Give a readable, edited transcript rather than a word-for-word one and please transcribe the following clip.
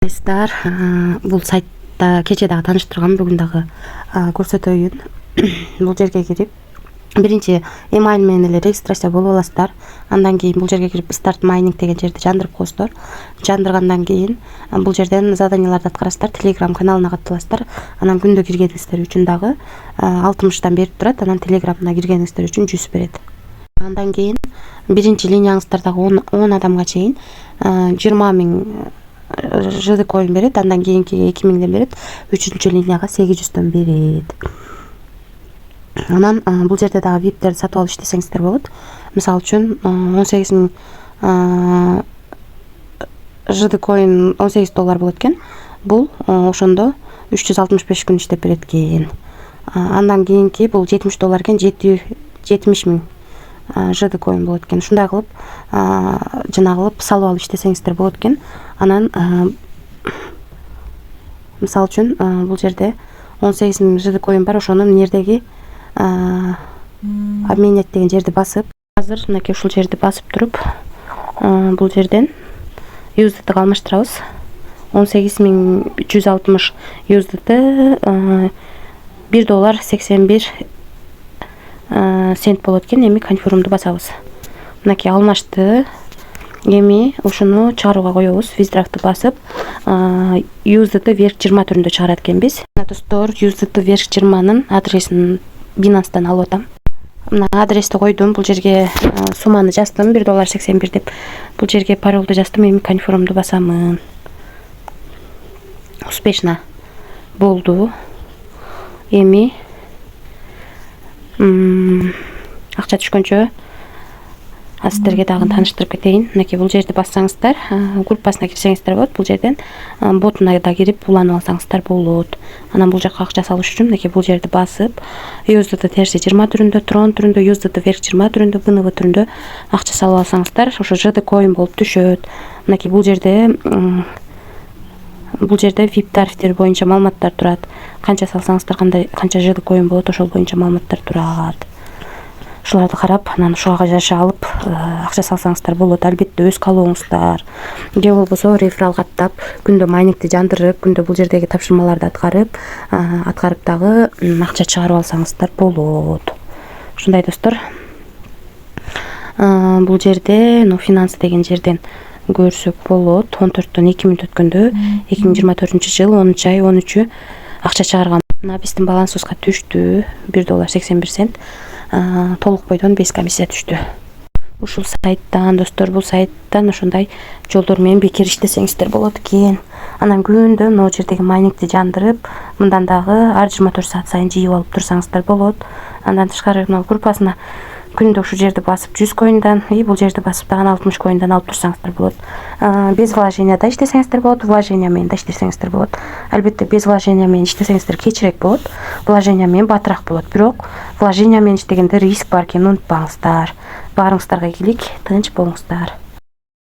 Армысыздар. Бул сайтта кече дагы тааныштыргам, бүгүн дагы көрсөтөйүн. Бул жерге кирип, биринчи email менен эле регистрация болуп аласыздар. Андан кийин бул жерге кирип start mining деген жерди жандырып коесуздар. Жандыргандан кийин бул жерден заданияларды аткарасыздар, Telegram каналына катталасыздар. Анан күндө киргениңиздер үчүн дагы 60 берип турат. Анан Telegramына киргениңиздер үчүн 100 берет. Андан кийин биринчи линияңыздардагы 10 адамга чейин 20 000 жыды коин берет. Андан кийинки 2000ден берет. Үчүнчү линияга 800дөн берет. Анан бул жерде дагы виптерди сатып алып иштесеңиздер болот. Мисалы үчүн 18 000 жыды коин $18 болот экен. Бул ошондо 365 күн иштеп берет экен. Андан кийинки бул $70 экен, $70 000 жыды коин болот экен. Ушундай кылып жана кылып салып алып иштесеңиздер болот экен. Анан мисалы үчүн бул жерде 18 000 жыды коин бар. Ошону мынердеги обменять деген жерди басып, азыр мынакей ушул жерди басып туруп, бул жерден USDT алмаштырабыз. 18160 USDT $1.81 цент болот экен. Эми конфирмду басабыз. Мынакей алмашты. Эми ушуну чыгарууга коебуз. Виздрafты басып, USDT верх 20 түрүндө чыгарат экенбиз. Достор, USDT верх 20-нын адресин Binance'дан алып атам. Мына адрести койдум. Бул жерге сумманы жаздым, $1.81 деп. Бул жерге паролду жаздым. Эми конфирмду басамын. Успешно болду. Эми акча түшкөнчө сиздерге дагы тааныштырып кетейин. Мынакей бул жерди бассаңыздар, группасына кирсеңиздер болот. Бул жерден ботуна да кирип уланып алсаңыздар болот. Анан бул жакка акча салыш үчүн мынакей бул жерди басып, USDT терси 20 түрүндө, Tron түрүндө, USDT верх 20 түрүндө, BNB түрүндө акча салып алсаңыздар, ошо жыды коин болуп түшөт. Мынакей бул жерде VIP тарифтер боюнча маалыматтар турат. Канча салсаңыздар, канча жыды коин болот, ошол боюнча маалыматтар турат. Ушуларды карап, анан ушуга жаша алып акча салсаңыздар болот. Албетте өз калооңуздар. Же болбосо реферал каттап, күндө майнингди жандырып, күндө бул жердеги тапшырмаларды аткарып дагы акча чыгарып алсаңыздар болот. Ушундай достор. Бул жерде Finance деген жерден көрсөк болот. 14-төн 2 мүнөт өткөндө 2024-жыл 10 ай 13 акча чыгарган. Мына биздин балансыбызга түштү $1.81. Толук бойдон 5 комиссия түштү. Ушул сайттан достор, бул сайттан ошондой жолдор менен бекер иштесеңиздер болот экен. Анан күндө могу жердеги майнингди жандырып, мындан дагы ар 24 саат сайын жыйып алып турсаңыздар болот. Андан тышкары мына группасына күндө ушул жерди басып 100 коиндан, бул жерди басып дагы 60 коиндан алып турсаңыздар болот. Без вложения да иштесеңиздер болот, вложения менен да иштесеңиздер болот. Албетте без вложения менен иштесеңиздер кечирээк болот, вложения менен батыраак болот. Бирок вложения менен иштегенде риск бар экенин унутпаңыздар. Баарыңыздарга ийгилик, тынч болуңуздар.